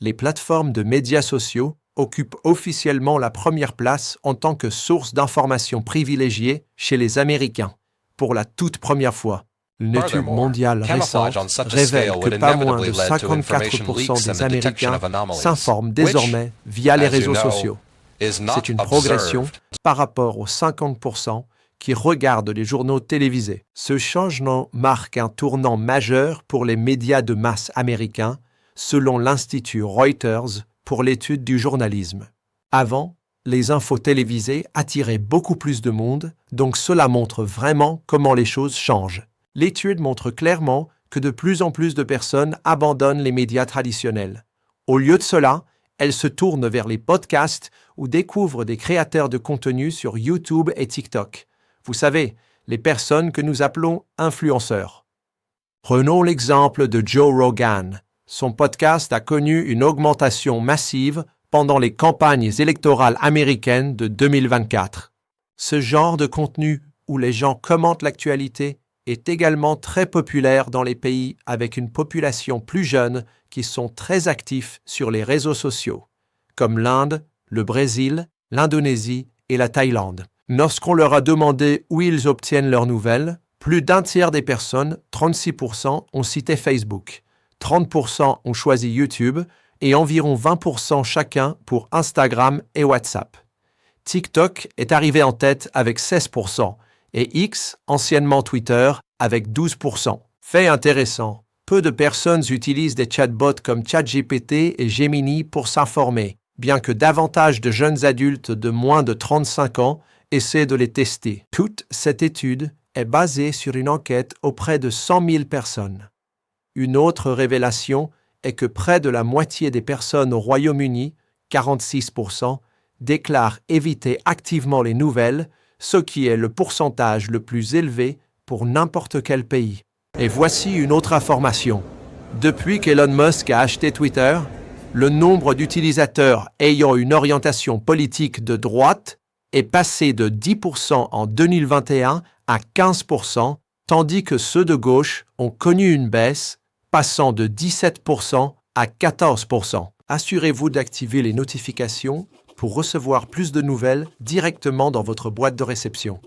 les plateformes de médias sociaux occupent officiellement la première place en tant que source d'informations privilégiée chez les Américains, pour la toute première fois. Une étude mondiale récente révèle que pas moins de 54% des Américains s'informent désormais via les réseaux sociaux. C'est une progression par rapport aux 50% qui regardent les journaux télévisés. Ce changement marque un tournant majeur pour les médias de masse américains, selon l'Institut Reuters pour l'étude du journalisme. Avant, les infos télévisées attiraient beaucoup plus de monde, donc cela montre vraiment comment les choses changent. L'étude montre clairement que de plus en plus de personnes abandonnent les médias traditionnels. Au lieu de cela, elles se tournent vers les podcasts ou découvrent des créateurs de contenu sur YouTube et TikTok. Vous savez, les personnes que nous appelons influenceurs. Prenons l'exemple de Joe Rogan. Son podcast a connu une augmentation massive pendant les campagnes électorales américaines de 2024. Ce genre de contenu où les gens commentent l'actualité est également très populaire dans les pays avec une population plus jeune qui sont très actifs sur les réseaux sociaux, comme l'Inde, le Brésil, l'Indonésie et la Thaïlande. Lorsqu'on leur a demandé où ils obtiennent leurs nouvelles, plus d'un tiers des personnes, 36%, ont cité Facebook, 30% ont choisi YouTube et environ 20% chacun pour Instagram et WhatsApp. TikTok est arrivé en tête avec 16%, et X, anciennement Twitter, avec 12%. Fait intéressant, peu de personnes utilisent des chatbots comme ChatGPT et Gemini pour s'informer, bien que davantage de jeunes adultes de moins de 35 ans essaient de les tester. Toute cette étude est basée sur une enquête auprès de 100 000 personnes. Une autre révélation est que près de la moitié des personnes au Royaume-Uni, 46%, déclarent éviter activement les nouvelles, ce qui est le pourcentage le plus élevé pour n'importe quel pays. Et voici une autre information. Depuis qu'Elon Musk a acheté Twitter, le nombre d'utilisateurs ayant une orientation politique de droite est passé de 10% en 2021 à 15%, tandis que ceux de gauche ont connu une baisse, passant de 17% à 14%. Assurez-vous d'activer les notifications pour recevoir plus de nouvelles directement dans votre boîte de réception.